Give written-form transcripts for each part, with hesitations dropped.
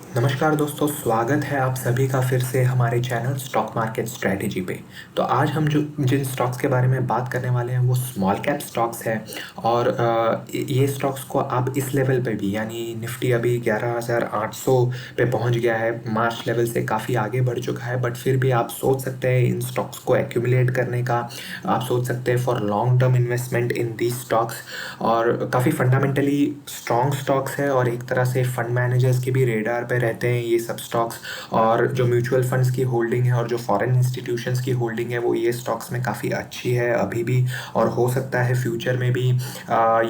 नमस्कार दोस्तों, स्वागत है आप सभी का फिर से हमारे चैनल स्टॉक मार्केट स्ट्रेटजी पे। तो आज हम जो जिन स्टॉक्स के बारे में बात करने वाले हैं वो स्मॉल कैप स्टॉक्स है। और ये स्टॉक्स को आप इस लेवल पे भी, यानी निफ्टी अभी 11,800 पे पहुंच गया है, मार्च लेवल से काफ़ी आगे बढ़ चुका है, बट फिर भी आप सोच सकते हैं इन स्टॉक्स को एक्यूमुलेट करने का। आप सोच सकते हैं for long term investment in the stocks. और काफ़ी फंडामेंटली स्ट्रॉन्ग स्टॉक्स है और एक तरह से फंड मैनेजर्स के भी रेडार पे रहते हैं ये सब स्टॉक्स। और जो म्यूचुअल फंड्स की होल्डिंग है और जो फॉरेन इंस्टीट्यूशंस की होल्डिंग है वो ये स्टॉक्स में काफ़ी अच्छी है अभी भी। और हो सकता है फ्यूचर में भी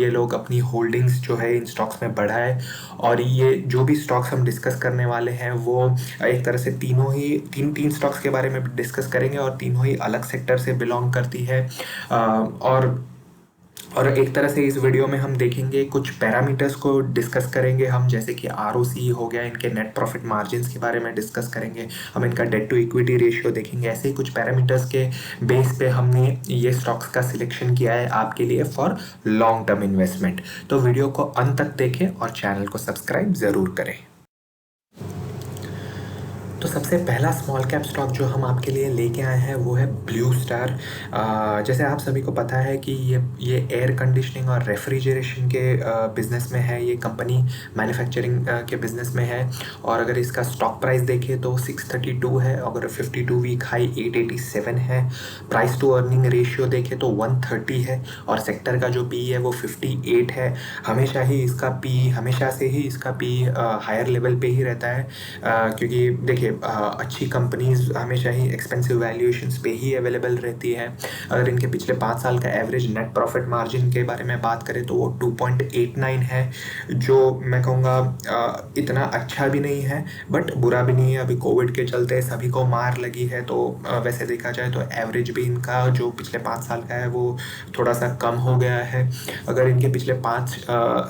ये लोग अपनी होल्डिंग्स जो है इन स्टॉक्स में बढ़ाए। और ये जो भी स्टॉक्स हम डिस्कस करने वाले हैं वो एक तरह से तीनों ही तीन स्टॉक्स के बारे में डिस्कस करेंगे और तीनों ही अलग सेक्टर से बिलोंग करती है। और एक तरह से इस वीडियो में हम देखेंगे कुछ पैरामीटर्स को डिस्कस करेंगे हम, जैसे कि आरओसी हो गया, इनके नेट प्रॉफिट मार्जिन्स के बारे में डिस्कस करेंगे हम, इनका डेट टू इक्विटी रेशियो देखेंगे। ऐसे ही कुछ पैरामीटर्स के बेस पे हमने ये स्टॉक्स का सिलेक्शन किया है आपके लिए फॉर लॉन्ग टर्म इन्वेस्टमेंट। तो वीडियो को अंत तक देखें और चैनल को सब्सक्राइब ज़रूर करें। तो सबसे पहला स्मॉल कैप स्टॉक जो हम आपके लिए लेके आए हैं वो है ब्लू स्टार। जैसे आप सभी को पता है कि ये एयर कंडीशनिंग और रेफ्रिजरेशन के बिज़नेस में है। ये कंपनी मैन्युफैक्चरिंग के बिज़नेस में है। और अगर इसका स्टॉक प्राइस देखें तो 632 है, अगर 52 वीक हाई 887 है। प्राइस टू अर्निंग रेशियो देखें तो 130 है और सेक्टर का जो पी है वो 58 है। हमेशा से ही इसका पी हायर लेवल पे ही रहता है, क्योंकि देखिए अच्छी कंपनीज हमेशा ही एक्सपेंसिव वैल्यूएशंस पे ही अवेलेबल रहती है। अगर इनके पिछले 5 साल का एवरेज नेट प्रॉफिट मार्जिन के बारे में बात करें तो वो 2.89 है, जो मैं कहूँगा इतना अच्छा भी नहीं है बट बुरा भी नहीं है। अभी कोविड के चलते सभी को मार लगी है, तो वैसे देखा जाए तो एवरेज भी इनका जो पिछले 5 साल का है वो थोड़ा सा कम हो गया है। अगर इनके पिछले 5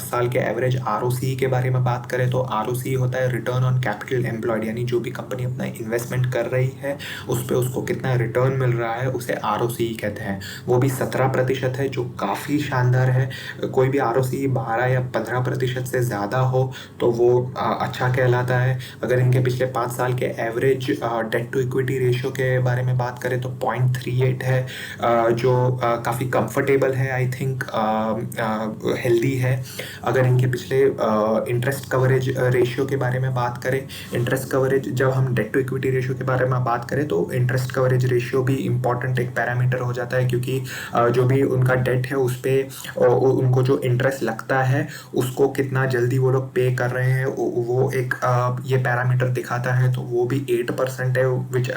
साल के एवरेज आरओसी के बारे में बात करें तो आरओसी होता है रिटर्न ऑन कैपिटल एम्प्लॉयड, यानी जो भी कंपनी अपना इन्वेस्टमेंट कर रही है उस पर उसको कितना रिटर्न मिल रहा है उसे आरओसी कहते हैं। वो भी 17% है, जो काफ़ी शानदार है। कोई भी आरओसी 12 या 15% से ज़्यादा हो तो वो अच्छा कहलाता है। अगर इनके पिछले 5 साल के average debt to equity ratio के बारे में बात करें तो 0.38 है, जो काफ़ी कंफर्टेबल है, आई थिंक हेल्दी है। अगर इनके पिछले इंटरेस्ट कवरेज रेशियो के बारे में बात करें, इंटरेस्ट कवरेज, जब हम डेट टू इक्विटी रेशियो के बारे में बात करें तो इंटरेस्ट कवरेज रेशियो भी इम्पॉर्टेंट एक पैरामीटर हो जाता है, क्योंकि जो भी उनका डेट है उस पर उनको जो इंटरेस्ट लगता है उसको कितना जल्दी वो लोग पे कर रहे हैं वो एक ये पैरामीटर दिखाता है। तो वो भी 8% है,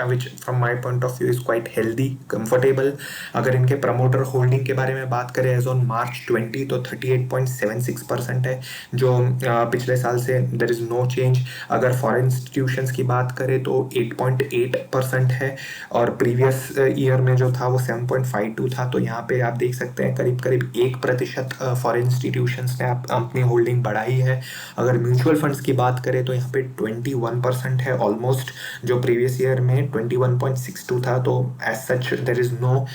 which from my point of view is quite healthy, comfortable. अगर इनके प्रमोटर होल्डिंग के बारे में बात करें एज ऑन मार्च 20 तो 38.76% है, जो पिछले साल से देर इज़ नो चेंज। अगर फॉरेन इंस्टीट्यूशंस की बात करें तो 8.8% है और प्रीवियस ईयर में जो था वो 7.52 था। तो यहाँ पे आप देख सकते हैं करीब करीब 1% फॉरेन इंस्टीट्यूशंस ने अपनी होल्डिंग बढ़ाई है। अगर म्यूचुअल फंड्स की बात करें तो यहाँ पे 21% है ऑलमोस्ट, जो प्रीवियस ईयर में 21.62 था। तो as such there is no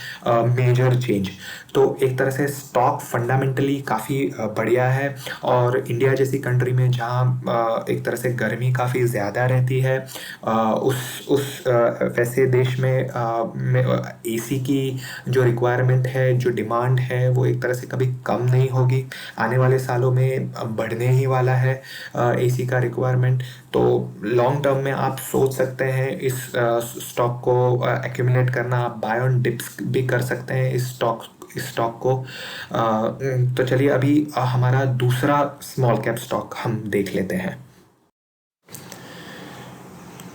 major change. तो एक तरह से स्टॉक फंडामेंटली काफ़ी बढ़िया है। और इंडिया जैसी कंट्री में जहाँ एक तरह से गर्मी काफ़ी ज़्यादा रहती है, वैसे देश में एसी की जो रिक्वायरमेंट है, जो डिमांड है, वो एक तरह से कभी कम नहीं होगी। आने वाले सालों में बढ़ने ही वाला है एसी का रिक्वायरमेंट। तो लॉन्ग टर्म में आप सोच सकते हैं इस स्टॉक को एक्यूमुलेट करना। आप बाय ऑन डिप्स भी कर सकते हैं इस स्टॉक को। तो चलिए अभी हमारा दूसरा स्मॉल कैप स्टॉक हम देख लेते हैं।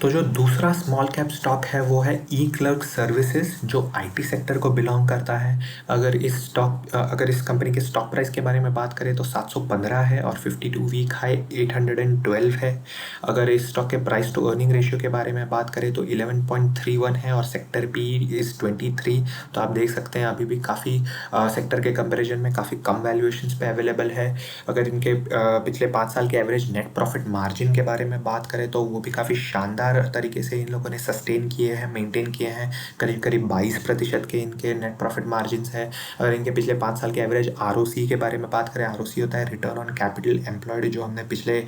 तो जो दूसरा स्मॉल कैप स्टॉक है वो है ई क्लर्क सर्विसेज, जो आईटी सेक्टर को बिलोंग करता है। अगर इस कंपनी के स्टॉक प्राइस के बारे में बात करें तो 715 है और 52 वीक हाई 812 है। अगर इस स्टॉक के प्राइस टू अर्निंग रेशियो के बारे में बात करें तो 11.31 है और सेक्टर पी इज़ 23। तो आप देख सकते हैं अभी भी काफ़ी सेक्टर के कंपेरिजन में काफ़ी कम वैल्यूएशंस पे अवेलेबल है। अगर इनके पिछले 5 साल के एवरेज नेट प्रॉफिट मार्जिन के बारे में बात करें तो वो भी काफ़ी शानदार शानदार तरीके से इन लोगों ने सस्टेन किए हैं, मेंटेन किए हैं। करीब करीब 22% के इनके नेट प्रॉफिट मार्जिन्स है। अगर इनके पिछले 5 साल के एवरेज आरओसी के बारे में बात करें, आरओसी होता है रिटर्न ऑन कैपिटल एम्प्लॉयड, जो हमने पिछले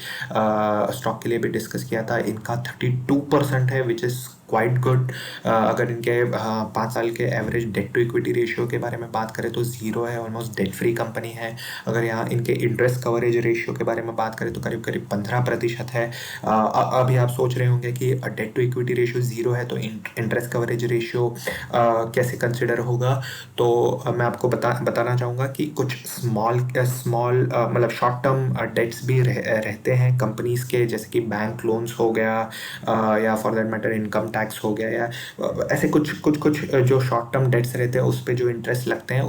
स्टॉक के लिए भी डिस्कस किया था, इनका 32% है, विच इज़ क्वाइट गुड। अगर इनके 5 साल के average debt to equity ratio के बारे में बात करें तो 0 है, ऑलमोस्ट डेट फ्री कंपनी है। अगर यहाँ इनके इंटरेस्ट कवरेज रेशियो के बारे में बात करें तो करीब करीब 15% है। अभी आप सोच रहे होंगे कि डेट टू इक्विटी रेशियो 0 है तो इंटरेस्ट कवरेज रेशियो कैसे कंसिडर होगा। तो मैं आपको बताना चाहूँगा कि कुछ स्मॉल मतलब शॉर्ट टर्म डेट्स भी रहते हैं कंपनीज के, जैसे कि बैंक लोन्स हो गया, या for that matter income tax हो गया, या ऐसे कुछ जो शॉर्ट टर्म डेट्स रहते हैं उस पे जो इंटरेस्ट लगते हैं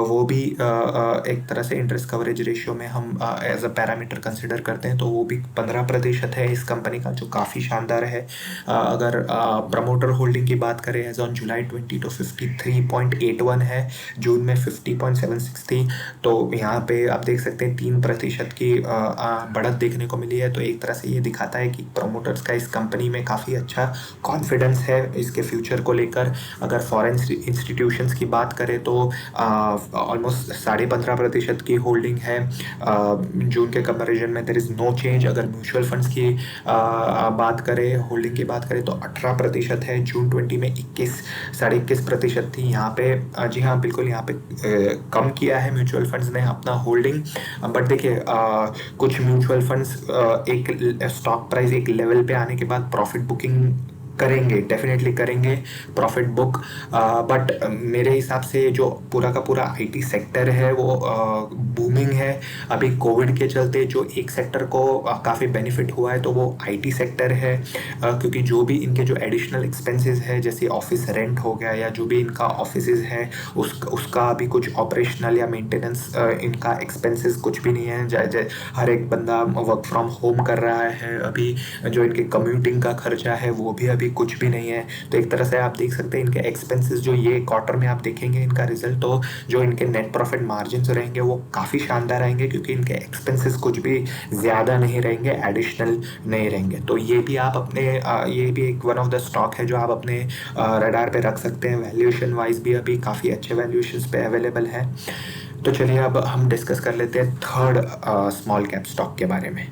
वो भी एक तरह से इंटरेस्ट कवरेज रेशियो में हम एज अ पैरामीटर कंसिडर करते हैं। तो वो भी 15% है इस कंपनी का, जो काफ़ी शानदार है। अगर प्रमोटर होल्डिंग की बात करें एज ऑन जुलाई 20 तो 53.81 है, जून में 50.76 थी। तो यहाँ पे आप देख सकते हैं 3% की बढ़त देखने को मिली है। तो एक तरह से ये दिखाता है कि प्रमोटर्स का इस कंपनी में काफ़ी अच्छा कॉन्फिडेंस है इसके फ्यूचर को लेकर। अगर फॉरेन इंस्टीट्यूशंस की बात करें तो ऑलमोस्ट 15.5% की होल्डिंग है जून के कंपैरिजन में। There is no change. अगर म्यूचुअल फंड्स की बात करें, होल्डिंग की बात करें तो 18% है, जून 20 में 21.5% थी। यहाँ पे जी हाँ, बिल्कुल यहाँ पे कम किया है म्यूचुअल फंड्स ने अपना होल्डिंग। बट देखिए कुछ म्यूचुअल फंड्स एक स्टॉक प्राइस एक लेवल पे आने के बाद प्रॉफिट बुकिंग करेंगे, डेफिनेटली करेंगे प्रॉफिट बुक। बट मेरे हिसाब से जो पूरा का पूरा आईटी सेक्टर है वो बूमिंग है। अभी कोविड के चलते जो एक सेक्टर को काफ़ी बेनिफिट हुआ है तो वो आईटी सेक्टर है, क्योंकि जो भी इनके जो एडिशनल एक्सपेंसेस है, जैसे ऑफिस रेंट हो गया या जो भी इनका ऑफिसेज है उसका अभी कुछ ऑपरेशनल या मेंटेनेंस इनका एक्सपेंसेस कुछ भी नहीं है। हर एक बंदा वर्क फ्रॉम होम कर रहा है। अभी जो इनके कम्यूटिंग का खर्चा है वो भी अभी कुछ भी नहीं है। तो एक तरह से आप देख सकते हैं इनके एक्सपेंसेस जो ये क्वार्टर में आप देखेंगे इनका रिजल्ट, तो जो इनके नेट प्रॉफिट मार्जिन रहेंगे वो काफ़ी शानदार रहेंगे, क्योंकि इनके एक्सपेंसेस कुछ भी ज़्यादा नहीं रहेंगे, एडिशनल नहीं रहेंगे। तो ये भी आप अपने ये भी एक वन ऑफ द स्टॉक है जो आप अपने रडार पे रख सकते हैं। वैल्यूएशन वाइज भी अभी काफ़ी अच्छे वैल्यूएशंस पे अवेलेबल है। तो चलिए अब हम डिस्कस कर लेते हैं थर्ड स्मॉल कैप स्टॉक के बारे में।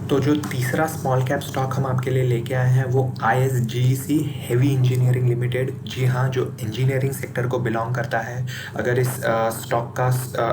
तो जो तीसरा स्मॉल कैप स्टॉक हम आपके लिए लेके आए हैं वो ISGC हेवी इंजीनियरिंग लिमिटेड। जी हाँ, जो इंजीनियरिंग सेक्टर को बिलोंग करता है। अगर इस स्टॉक का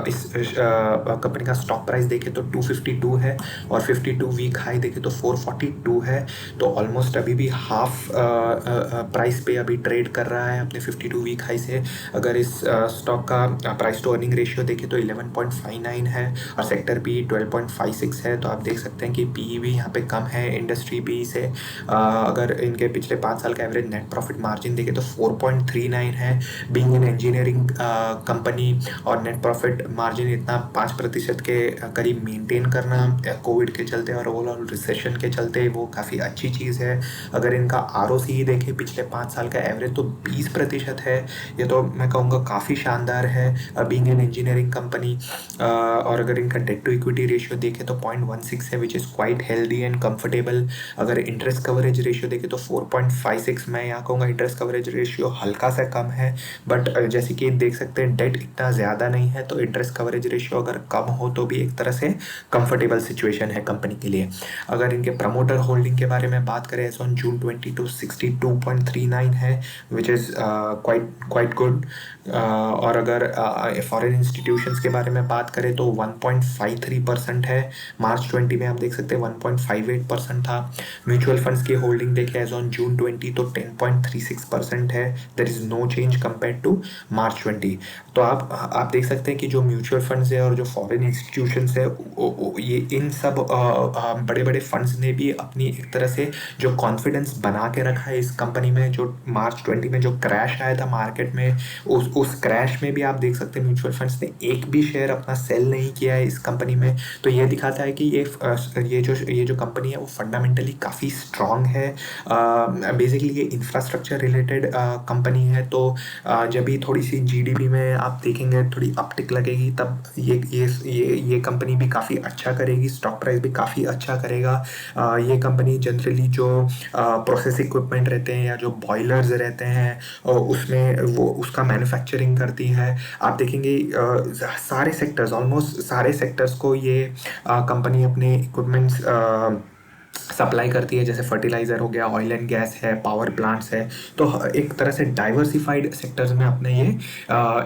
इस कंपनी का स्टॉक प्राइस देखें तो 252 है, और 52 वीक हाई देखें तो 442 है। तो ऑलमोस्ट अभी भी हाफ प्राइस पे अभी ट्रेड कर रहा है अपने 52 वीक हाई से। अगर इस स्टॉक का प्राइस टू अर्निंग रेशियो देखें तो 11.59 है, और सेक्टर पी 12.56 है। तो आप देख सकते हैं कि पी भी यहाँ पे कम है इंडस्ट्री पी से। अगर इनके पिछले 5 साल का एवरेज नेट प्रॉफिट मार्जिन देखें तो 4.39 है। बीइंग एन इंजीनियरिंग कंपनी और नेट प्रॉफिट मार्जिन इतना 5% के करीब मेंटेन करना कोविड के चलते और ओवरऑल रिसेशन के चलते वो काफ़ी अच्छी चीज़ है। अगर इनका ROCE देखें पिछले 5 साल का एवरेज तो 20% है। ये तो मैं कहूँगा काफ़ी शानदार है बीइंग एन इंजीनियरिंग कंपनी। और अगर इनका डेट टू इक्विटी रेशियो देखें तो 0.16 है, which is quite healthy and comfortable. अगर इंटरेस्ट कवरेज रेशियो देखें तो 4.56, मैं यहाँ कहूँगा इंटरेस्ट कवरेज रेशियो हल्का सा कम है। बट जैसे कि देख सकते हैं डेट इतना ज़्यादा नहीं है, तो इंटरेस्ट कवरेज रेशियो अगर कम हो तो भी एक तरह से कंफर्टेबल सिचुएशन है कंपनी के लिए। अगर इनके प्रमोटर होल्डिंग के बारे में बात करें ऑन जून 22 62.39 है, विच इज़ क्वाइट गुड। और अगर फॉरेन इंस्टीट्यूशंस के बारे में बात करें तो 1.53% है। मार्च 20 में आप देख सकते हैं 1.58% था। म्यूचुअल फंड्स की होल्डिंग देखें एज ऑन जून 20 तो 10.36% है। There is no change compare to March 20। तो आप देख सकते हैं कि जो म्यूचुअल फंड्स है और जो फॉरेन इंस्टीट्यूशंस है ये इन सब बड़े बड़े फंड्स ने भी अपनी एक तरह से जो कॉन्फिडेंस बना के रखा है इस कंपनी में। जो मार्च 20 में जो क्रैश आया था मार्केट में, उस क्रैश में भी आप देख सकते हैं म्यूचुअल फंड्स ने एक भी शेयर अपना सेल नहीं किया है इस कंपनी में। तो ये दिखाता है कि ये जो ये जो कंपनी है वो फंडामेंटली काफ़ी स्ट्रॉन्ग है। बेसिकली ये इंफ्रास्ट्रक्चर रिलेटेड कंपनी है, तो जब भी थोड़ी सी जीडीपी में आप देखेंगे थोड़ी अपटिक लगेगी, तब ये कंपनी भी काफ़ी अच्छा करेगी, स्टॉक प्राइस भी काफ़ी अच्छा करेगा। ये कंपनी जनरली जो प्रोसेस इक्विपमेंट रहते हैं या जो बॉयलर्स रहते हैं उसमें वो उसका मैन्युफैक्चरिंग करती है। आप देखेंगे सारे सेक्टर्स, ऑलमोस्ट सारे सेक्टर्स को ये कंपनी अपने इक्विपमेंट्स सप्लाई करती है। जैसे फर्टिलाइज़र हो गया, ऑयल एंड गैस है, पावर प्लांट्स है, तो एक तरह से डाइवर्सिफाइड सेक्टर्स में अपने ये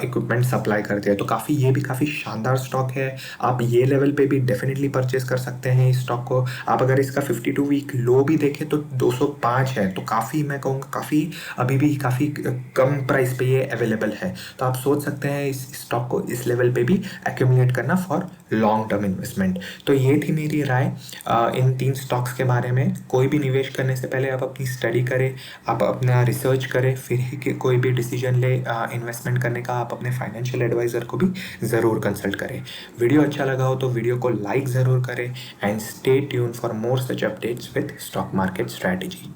इक्विपमेंट सप्लाई करती है। तो ये भी काफ़ी शानदार स्टॉक है। आप ये लेवल पे भी डेफिनेटली परचेज कर सकते हैं इस स्टॉक को। आप अगर इसका 52 वीक लो भी देखें तो 205 है, तो काफ़ी, मैं कहूँगा काफ़ी, अभी भी काफ़ी कम प्राइस पे ये अवेलेबल है। तो आप सोच सकते हैं इस स्टॉक को इस लेवल पे भी एक्यूमुलेट करना फॉर लॉन्ग टर्म इन्वेस्टमेंट। तो ये थी मेरी राय इन 3 स्टॉक्स के बारे में। कोई भी निवेश करने से पहले आप अपनी स्टडी करें, आप अपना रिसर्च करें, फिर ही कि कोई भी डिसीजन ले इन्वेस्टमेंट करने का। आप अपने फाइनेंशियल एडवाइज़र को भी ज़रूर कंसल्ट करें। वीडियो अच्छा लगा हो तो वीडियो को लाइक ज़रूर करें and stay tune for more such updates with stock market strategy.